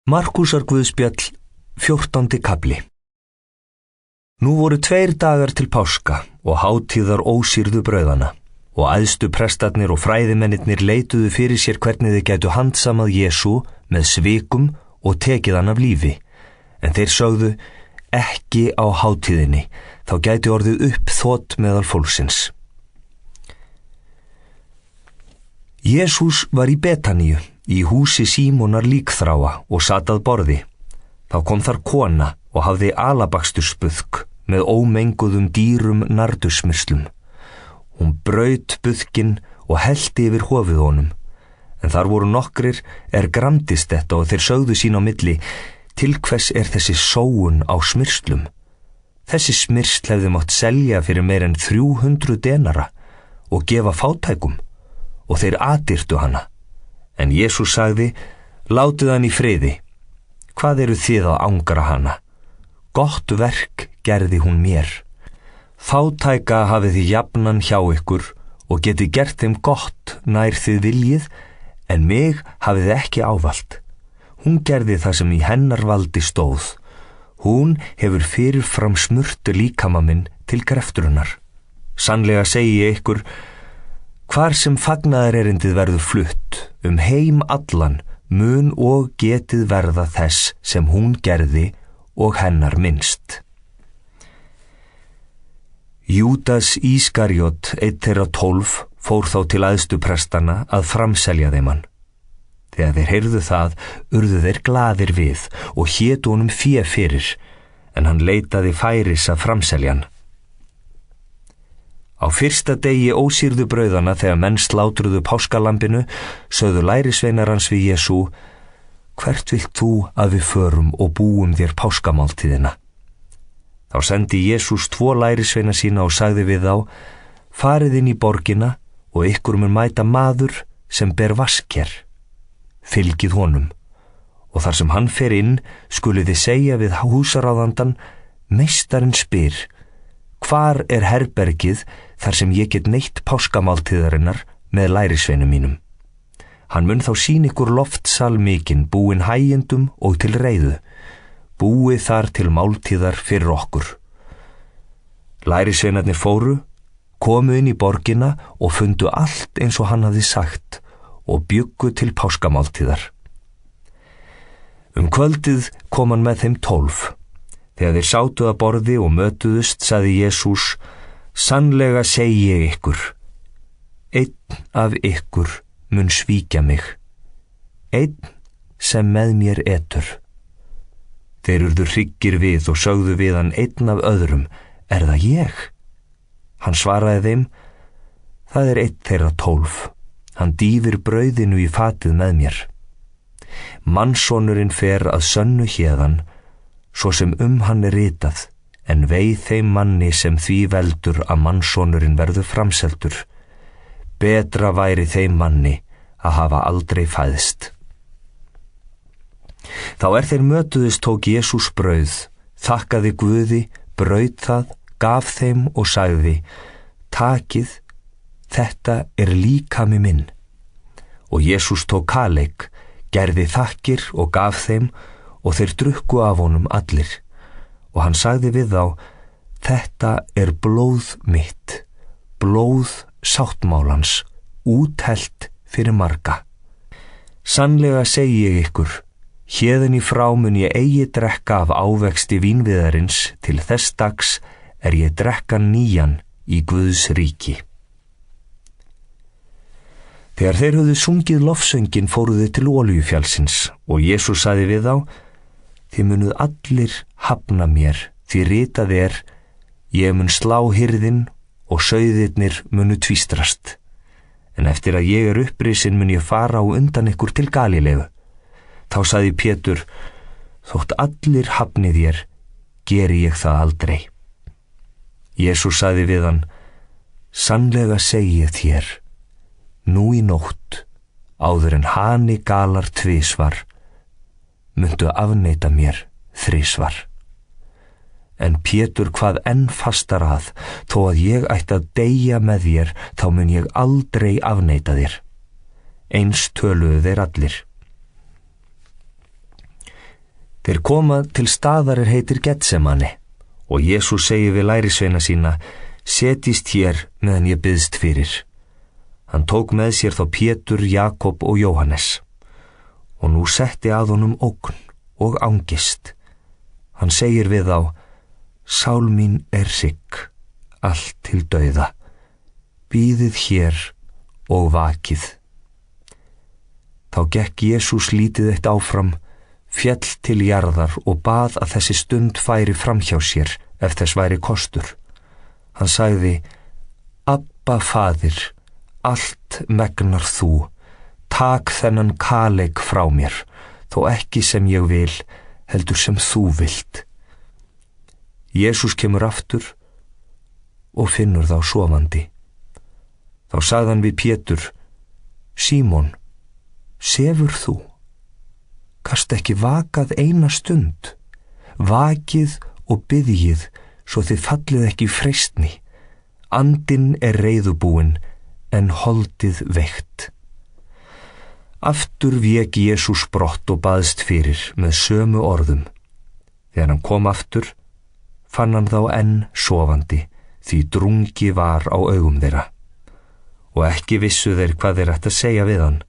Markúsar Guðspjall, 14. kafli. Nú voru 2 dagar til páska og hátíðar ósýrðu brauðana, og æðstu prestarnir og fræðimennirnir leituðu fyrir sér hvernig þeir gætu handsamað Jesú með svikum og tekið hann af lífi. En þeir sögðu, ekki á hátíðinni, þá gæti orðið uppþot meðal fólksins. Jesús var í Betaníu, í húsi Símonar líkþráa og sat að borði. Þá kom þar kona og hafði alabaksturbuðk með ómenguðum dýrum nardusmyrslum. Hún braut buðkinn og hellti yfir hofið honum. En þar voru nokkrir gramdist þetta og þeir sögðu sín á milli, til hvers þessi sóun á smyrslum? Þessi smyrsl hefði mátt selja fyrir meir en 300 denara og gefa fátækum, og þeir atirtu hana. En Jesús sagði, látið hann í friði. Hvað eru þið að angra hana? Gott verk gerði hún mér. Fátæka hafið þið jafnan hjá ykkur og getið gert þeim gott nær þið viljið, en mig hafið þið ekki ávalt. Hún gerði það sem í hennar valdi stóð. Hún hefur fyrirfram smurt líkama minn til greftrunar. Sannlega segi ég ykkur, hvar sem fagnaðarerindið verður flutt, heim allan mun og getið verða þess sem hún gerði og hennar minnst. Júdas Ískarjót, einn þeirra 12, fór þá til æðstu prestana að framselja þeim hann. Þegar þeir heyrðu það, urðu þeir glaðir við og hétu honum fé fyrir, en hann leitaði færis að framselja hann. Á fyrsta degi ósýrðu brauðana þegar menn slátruðu páskalambinu, sögðu lærisveinar hans við Jesú, hvert vilt þú að við förum og búum þér páskamáltíðina? Þá sendi Jesús 2 lærisveina sína og sagði við þá, farið inn í borgina og ykkur mun mæta maður sem ber vasker. Fylgið honum, og þar sem hann fer inn skuluð þið segja við húsaráðandann, meistarinn spyr, hvar herbergið þar sem ég get neytt páskamáltíðarinnar með lærisveinum mínum? Hann mun þá sýna ykkur loftsal mikinn, búinn hægindum og til reiðu. Búið þar til máltíðar fyrir okkur. Lærisveinarnir fóru, komu inn í borgina og fundu allt eins og hann hafði sagt og bjuggu til páskamáltíðar. Kvöldið kom hann með þeim 12. Þegar þeir sátu að borði og mötuðust, sagði Jesús, sannlega segi ég ykkur, einn af ykkur mun svíkja mig, einn sem með mér etur. Þeir urðu hryggir við og sögðu við hann einn af öðrum, það ég? Hann svaraði þeim, það einn þeirra 12, hann dýfir brauðinu í fatið með mér. Mannssonurinn fer að sönnu héðan, svo sem hann ritað, en vei þeim manni sem því veldur að mannssonurinn verður framseldur. Betra væri þeim manni að hafa aldrei fæðst. Þá þeir mötuðust tók Jesús brauð, þakkaði Guði, braut það, gaf þeim og sagði, takið, þetta líkami minn. Og Jesús tók kaleik, gerði þakkir og gaf þeim, og þeir drukku af honum allir. Og hann sagði við þá, þetta blóð mitt, blóð sáttmálans, úthellt fyrir marga. Sannlega segi ég ykkur, héðan í frá mun ég eigi drekka af ávexti vínviðarins til þess dags ég drekka nýjan í Guðs ríki. Þegar þeir höfðu sungið lofsöngin fóru þeir til Olíufjallsins og Jesús sagði við þá, þið munuð allir hafna mér, því ritað ég mun slá hirðin og sauðirnir munu tvístrast. En eftir að ég upprisin mun ég fara á undan ykkur til Galíleu. Þá sagði Pétur, þótt allir hafni þér, geri ég það aldrei. Jesús sagði við hann, sannlega segi ég þér, nú í nótt, áður en hani galar tvisvar, muntu afneita mér 3. En Pétur kvað enn fastar að, þó að ég ætti að deyja með þér, þá mun ég aldrei afneita þér. Eins töluðu þeir allir. Þeir koma til staðar heitir Getsemani og Jesús segir við lærisveina sína: setjist hér meðan ég biðst fyrir. Hann tók með sér þá Pétur, Jakob og Jóhannes. Og nú setti að honum ógn og angist. Hann segir við þá: sál mín hrygg, allt til dauða. Bíðið hér og vakið. Þá gekk Jesús lítið eitt áfram, féll til jarðar og bað að þessi stund færi framhjá sér ef þess væri kostur. Hann sagði: Abba, Faðir, allt megnar þú, tak þennan kaleik frá mér, þó ekki sem ég vil, heldur sem þú vilt. Jesús kemur aftur og finnur þá sofandi. Þá sagði hann við Pétur: Símon, sefur þú? Gast ekki vakað eina stund? Vakið og biðjið, svo þið fallið ekki í freistni. Andinn reiðubúinn, en holdið veikt. Aftur vék Jesús brott og baðst fyrir með sömu orðum. Þegar hann kom aftur, fann hann þá enn sofandi, því drungi var á augum þeirra. Og ekki vissu þeir hvað þeir ættu að segja við hann.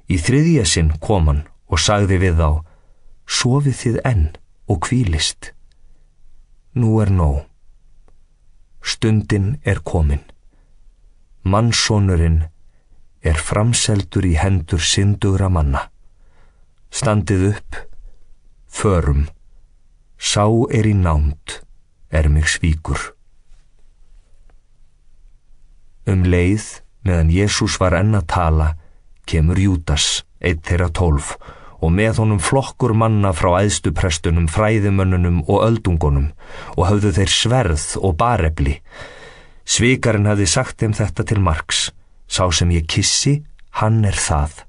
Í þriðja sinn kom hann og sagði við þá: sofið þið enn og hvílist. Nú nóg. Stundin komin. Mannssonurinn framseldur í hendur syndugra manna. Standið upp, förum. Sá í nánd, mig svíkur. Leið, meðan Jesús var enn að tala, kemur Júdas, einn þeirra 12, og með honum flokkur manna frá æðstu prestunum, fræðimönnunum og öldungunum, og höfðu þeir sverð og barefli. Svikarinn hafði sagt þeim þetta til marks: sá sem ég kissi, hann það.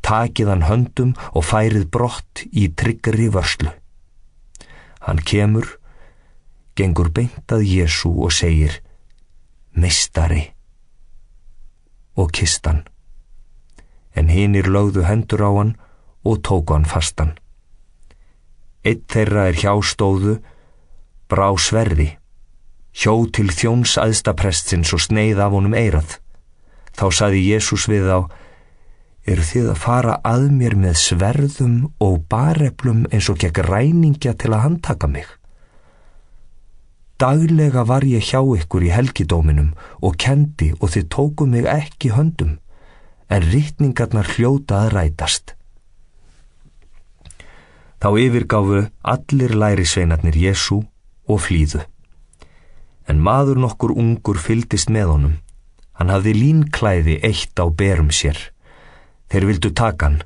Takið hann höndum og færið brott í tryggri vörslu. Hann kemur, gengur beint að Jesú og segir: Meistari, og kysst hann. En hinir lögðu hendur á hann og tóku hann fastan. Einn þeirra hjá stóðu, brá sverði, hjó til þjóns æðstaprestsins og sneið af honum eyrað. Þá sagði Jesús við þá: eruð þið að fara að mér með sverðum og bareflum eins og gegn ræningja til að handtaka mig? Daglega var ég hjá ykkur í helgidóminum og kendi og þið tóku mig ekki höndum, en ritningarnar hljóta að rætast. Þá yfirgáfu allir lærisveinarnir Jesú og flýðu. En maður nokkur ungur fylgdist með honum. Hann hafði línklæði eitt á berum sér. Þeir vildu taka hann,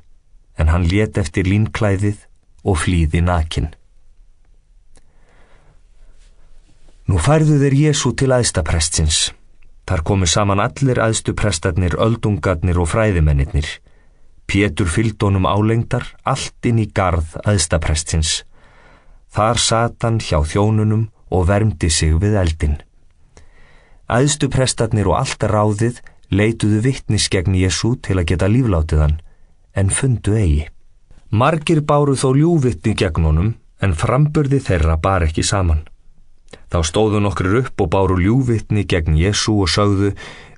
en hann lét eftir línklæðið og flýði nakinn. Nú færðu þeir Jesú til æðstaprestsins. Þar komu saman allir æðstu prestarnir, öldungarnir og fræðimennirnir. Pétur fylgdi honum álengdar allt inn í garð æðstaprestsins. Þar sat hann hjá þjónunum og vermdi sig við eldinn. Æðstu prestarnir og allt ráðið leituðu vitnis gegn Jesú til að geta líflátið hann, en fundu eigi. Margir báru þó ljúgvitni gegn honum, en framburði þeirra bar ekki saman. Þá stóðu nokkrir upp og báru ljúgvitni gegn Jesú og sögðu: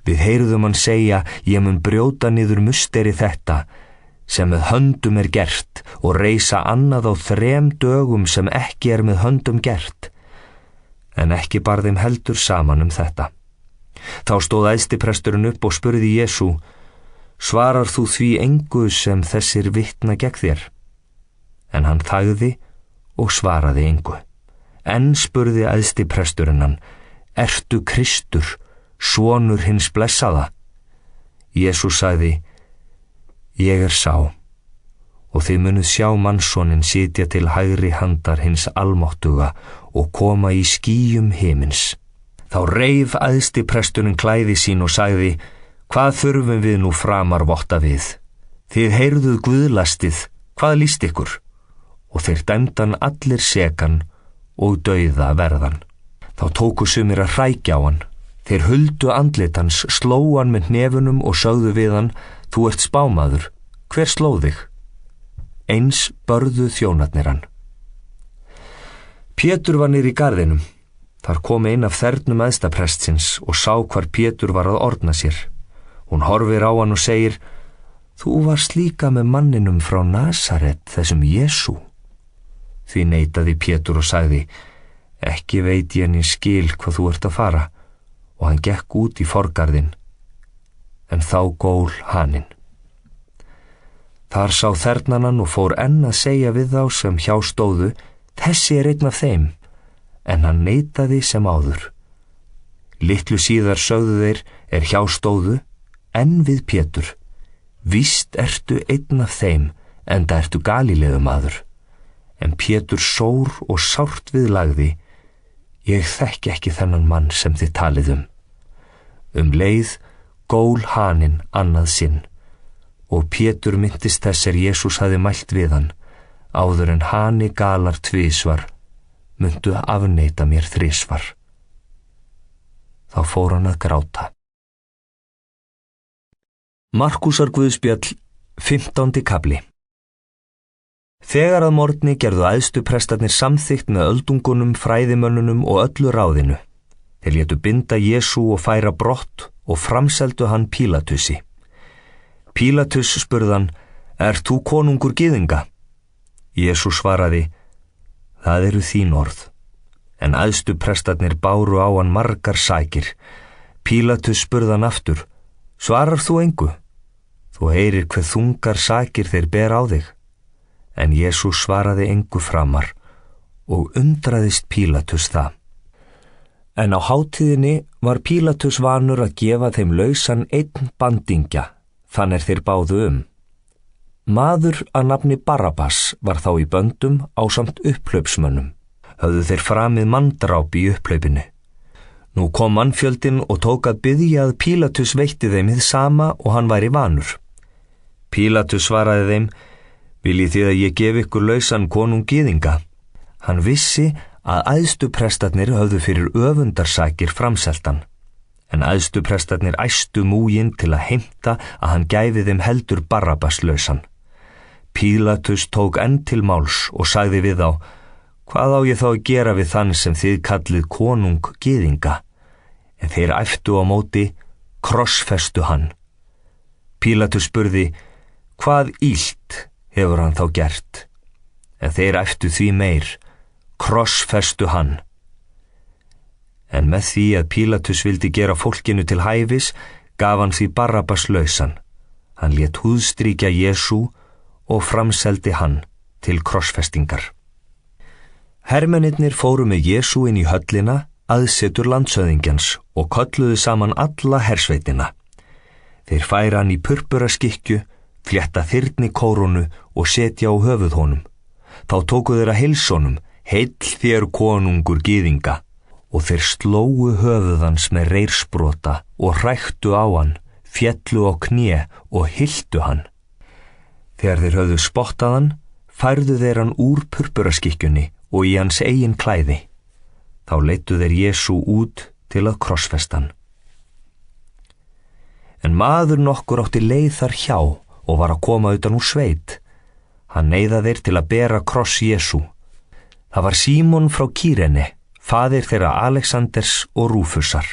við heyrðum hann segja: ég mun brjóta niður musteri þetta, sem með höndum gert, og reisa annað á 3 dögum sem ekki með höndum gert. En ekki bar þeim heldur saman þetta. Þá stóð æðstipresturinn upp og spurði Jesú: svarar þú því engu sem þessir vitna gegn þér? En hann þagði og svaraði engu. En spurði æðstipresturinn hann: ertu Kristur, sonur hins blessaða? Jesús sagði: ég sá, og þið munuð sjá mannssoninn sitja til hægri handar hins almáttuga og koma í skýjum himins. Þá reif æðstipresturinn klæði sín og sagði: hvað þurfum við nú framar votta við? Þið heyrðuð guðlastið, hvað líst ykkur? Og þeir dæmdan allir sekan og dauða verðan. Þá tóku sumir að hrækja á hann. Þeir huldu andlit hans, slóu hann með hnefunum og sögðu við hann: þú ert spámaður, hver sló þig? Eins börðu þjónarnir hann. Pétur var niðri í garðinum. Þar kom ein af þernum æðstaprestsins og sá hvar Pétur var að orna sér. Hún horfir á hann og segir: Þú varst líka með manninum frá Nasaret, þessum Jesú. Því neitaði Pétur og sagði: Ekki veit ég né skil hvað þú ert að fara, og hann gekk út í forgarðinn. En þá gól haninn. Þar sá þernan og fór enn að segja við þá sem hjá stóðu: Þessi einn af þeim, en hann neitaði sem áður. Litlu síðar sögðu þeir hjá stóðu enn við Pétur: Víst ertu einn af þeim, enda ertu Galíleumaður. En Pétur sór og sárt viðlagði: Ég þekki ekki þennan mann sem þið talið um. Leið gól haninn annað sinn, og Pétur minntist þess Jesús hafði mælt við hann: Áður en hani galar tvisvar, muntu afneita mér þrisvar. Þá fór hann að gráta. Markúsar guðspjall, 15. kafli. Þegar að morgni gerðu æðstu prestarnir samþykkt með öldungunum, fræðimönnunum og öllu ráðinu. Þeir létu binda Jesú og færa brott og framseldu hann Pílatusi. Pílatus spurðan: Ert þú konungur gyðinga? Jesú svaraði: Það eru þín orð. En æðstu prestarnir báru á hann margar sakir. Pílatus spurðan aftur: Svarar þú engu? Þú heyrir hve þungar sakir þeir ber á þig. En Jesú svaraði engu framar, og undraðist Pílatus það. En á hátíðinni var Pílatus vanur að gefa þeim lausan einn bandingja, þannig þeir báðu Maður að nafni Barabbas var þá í böndum ásamt upphlaupsmönnum. Höfðu þeir framið manndráp í upphlaupinu. Nú kom mannfjöldinn og tók að biðja að Pílatus veitti þeim hið sama og hann væri vanur. Pílatus svaraði þeim: Viljið þið að ég gefi ykkur lausan konung gyðinga? Hann vissi að æðstu prestarnir höfðu fyrir öfundarsakir framseltan, en æðstu prestarnir æstu múginn til að heimta að hann gæfi þeim heldur Barabbas lausan. Pílatus tók enn til máls og sagði við þá: Hvað á ég þá að gera við þann sem þið kallið konung gyðinga? En þeir æptu á móti: Krossfestu hann. Pílatus spurði: Hvað illt hefur hann þá gert? En þeir æptu því meir: Krossfestu hann. En með því að Pílatus vildi gera fólkinu til hæfis, gaf hann því Barabbas lausan. Hann lét húðstrýkja Jesú og framseldi hann til krossfestingar. Hermennirnir fóru með Jesú inn í höllina, aðsetur landshöfðingjans, og kölluðu saman alla hersveitina. Þeir færa hann í purpuraskikkju, flétta þyrni kórónu og setja á höfuð honum. Þá tóku þeir að heilsa honum: Heill þér konungur gyðinga. Og þeir slóu höfuð hans með reirsbrota og hræktu á hann, féllu á kné og hylltu hann. Þegar þeir höfðu spottað hann, færðu þeir hann úr purpuraskikkjunni og í hans eigin klæði. Þá leiddu þeir Jesú út til að krossfesta hann. En maður nokkur átti leið þar hjá og var að koma utan úr sveit. Hann neyða þeir til að bera kross Jesú. Það var Símon frá Kýrene, faðir þeirra Alexanders og Rúfusar.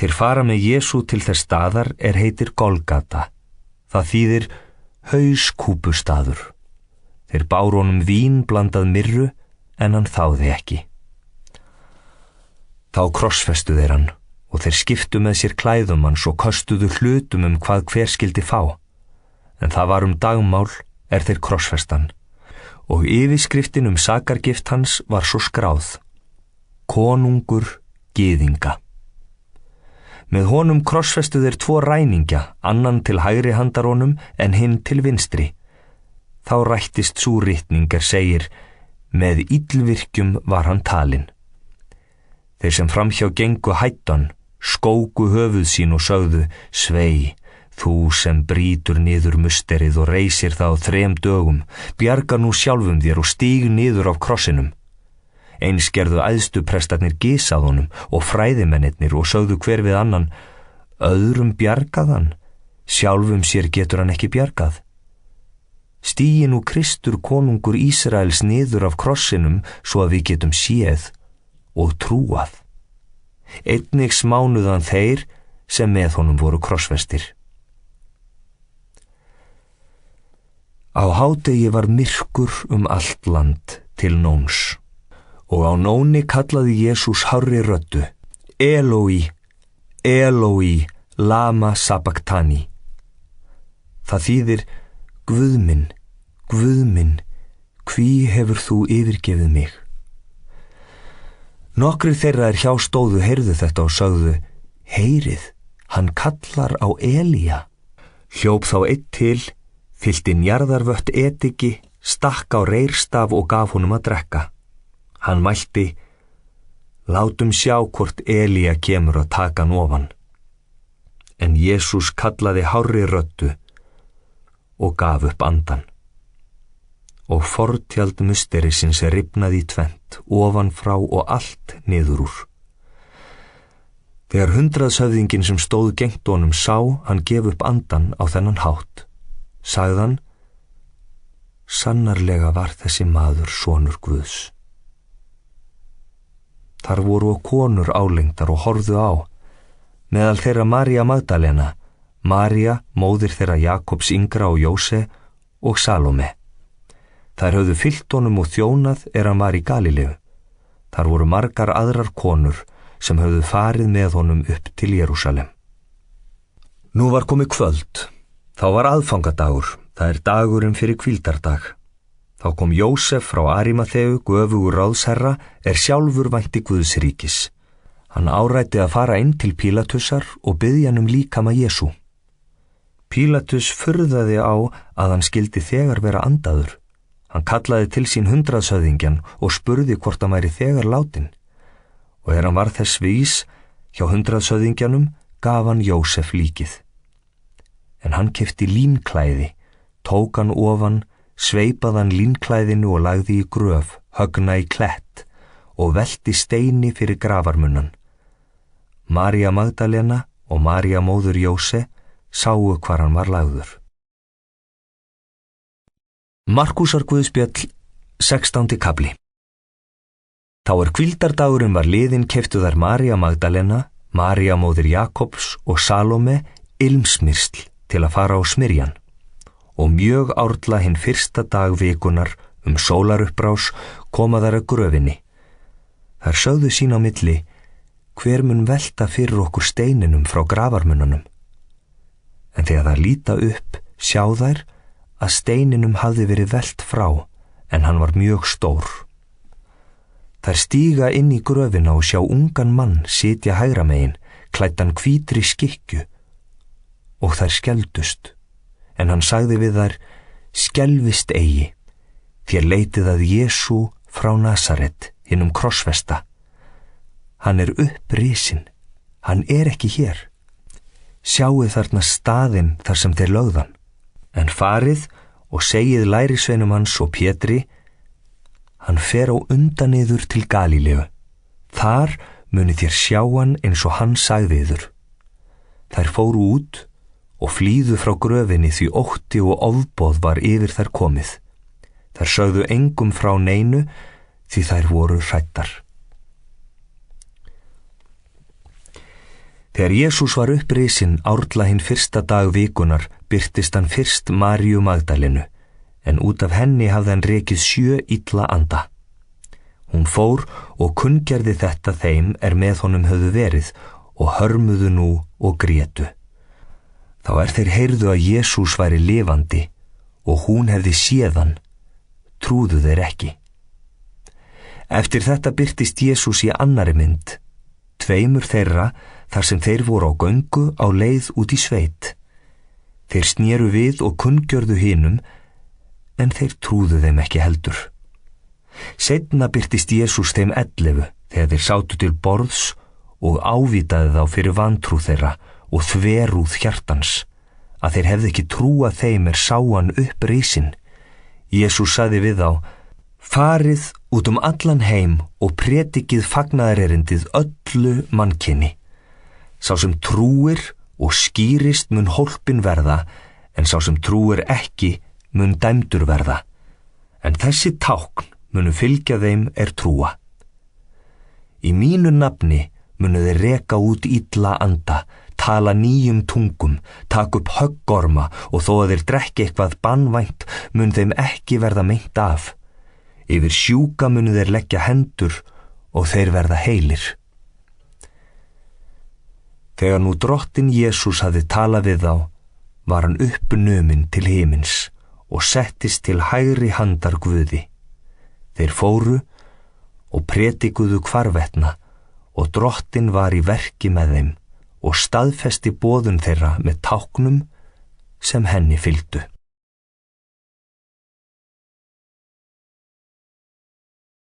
Þeir fara með Jesú til þess staðar heitir Golgata. Það þýðir hauskúpustaður. Þeir báru honum vín blandað myrru, en hann þáði ekki. Þá krossfestu þeir hann, og þeir skiptu með sér klæðum hans og köstuðu hlutum hvað hver skildi fá. En það var dagmál þeir krossfestan, og yfirskriftin sakargift hans var svo skráð: Konungur gyðinga. Með honum krossfestu þeir 2 ræningja, annan til hægri handar honum en hinn til vinstri. Þá rættist sú ritning segir: Með illvirkjum var hann talinn. Þeir sem framhjá gengu hættan, skóku höfuð sín og sögðu: Svei, þú sem brýtur niður musterið og reisir það á 3 dögum, bjarga nú sjálfum þér og stíg niður af krossinum. Eins gerðu æðstu prestarnir gys að honum og fræðimennirnir og sögðu hver við annan: Öðrum bjargað hann, sjálfum sér getur hann ekki bjargað. Stígi nú Kristur konungur Ísraels niður af krossinum svo að við getum séð og trúað. Einnig smánuðan þeir sem með honum voru krossfestir. Á hádegi var myrkur allt land til nóns og á nóni kallaði Jesús hárri röddu: Eloi, Eloi, lama sabachthani. Það þýðir: Guð minn, hví hefur þú yfirgefið mig? Nokkrir þeirra hjá stóðu heyrðu þetta og sögðu: Heyrið, hann kallar á Elía. Hljóp þá einn til, fyllti njarðarvött ediki, stakk á reyrstaf og gaf honum að drekka. Hann mælti: Látum sjá hvort Elía kemur að taka hann ofan. En Jesús kallaði hárri röddu og gaf upp andan. Og fortjald musterisins rifnaði í tvennt, ofan frá og allt niður úr. Þegar 100-höfðinginn sem stóð gegnt honum sá hann gef upp andan á þennan hátt, sagði hann: Sannarlega var þessi maður sonur Guðs. Þar voru og konur álengdar og horfðu á, meðal þeirra María Magdalena, María, móðir þeirra Jakobs yngra og Jóse, og Salome. Þær höfðu fylgt honum og þjónað hann var í Galileu. Þar voru margar aðrar konur sem höfðu farið með honum upp til Jerúsalem. Nú var komið kvöld. Þá var aðfangadagur, það dagurinn fyrir hvíldardag. Þá kom Jósef frá Arimaþeu, göfugur ráðsherra, sjálfur vænti Guðs ríkis. Hann árætti að fara inn til Pílatusar og biðja hann líkama Jesú. Pílatus furðaði á að hann skyldi þegar vera andaður. Hann kallaði til sín 100-höfðingjan og spurði hvort hann væri þegar látinn. Og hann var þess vís hjá 100-höfðingjanum, gaf hann Jósef líkið. En hann keypti línklæði, tók hann ofan, sveipaði hann línklæðinu og lagði í gröf, högna í klett og velti steini fyrir grafarmunnan. María Magdalena og María móður Jóse sáu hvar hann var lagður. Markúsar Guðspjall, 16. kafli. Þá hvíldardagurinn var liðinn keyptu þær María Magdalena, María móðir Jakobs og Salome ilmsmyrsl til að fara á smyrjan. Og mjög árla hinn fyrsta dag vikunar sólarupprás koma þær að gröfinni. Þær sögðu sín á milli: Hver mun velta fyrir okkur steininum frá grafarmunnunum? En þegar þær líta upp, sjá þær að steininum hafði verið velt frá, en hann var mjög stór. Þær stíga inn í gröfina og sjá ungan mann sitja hægra megin, klæddan hvítri skikkju, og þær skeldust. En hann sagði við þær: Skelfist eigi, þér leitið að Jesú frá Nasaret, hinum krossfesta. Hann upprisinn, hann ekki hér. Sjáið þarna staðinn þar sem þeir lögðan. En farið og segið lærisveinum hans og Pétri: Hann fer á undan yður til Galileu. Þar munið þér sjá hann eins og hann sagði yður. Þær fóru út og flýðu frá gröfinni því ótti og ofboð var yfir þær komið. Þær sögðu engum frá neinu því þær voru hræddar. Þegar Jesús var upprisinn árla hinn fyrsta dag vikunar birtist hann fyrst Maríu Magdalenu, en út af henni hafði hann rekið 7 illa anda. Hún fór og kunngerði þetta þeim með honum höfðu verið og hörmuðu nú og grétu. Þá þeir heyrðu að Jesús væri lifandi og hún hefði séð hann, trúðu þeir ekki. Eftir þetta birtist Jesús í annarri mynd, 2 þeirra þar sem þeir voru á göngu á leið út í sveit. Þeir snéru við og kunngjörðu hinum, en þeir trúðu þeim ekki heldur. Seinna birtist Jesús þeim 11 þegar þeir sátu til borðs og ávítaði þá fyrir vantrú þeirra og þverúð hjartans, að þeir hefði ekki trúað þeim sáan upprisinn. Jesús sagði við þá: Farið út allan heim og predikið fagnaðarerindið öllu mannkyni. Sá sem trúir og skýrist mun hólpin verða, en sá sem trúir ekki mun dæmdur verða, en þessi tákn munu fylgja þeim trúa. Í mínu nafni munu þeir reka út illa anda, tala nýjum tungum, taka upp höggorma og þó að þeir drekki eitthvað banvænt mun þeim ekki verða meint af. Yfir sjúka munu þeir leggja hendur og þeir verða heilir. Þegar nú drottinn Jesús hafði talað við þá, var hann uppnuminn til himins og settist til hægri handar Guði. Þeir fóru og predikuðu hvarvetna og drottinn var í verki með þeim og staðfesti boðun þeirra með táknum sem henni fylgdu.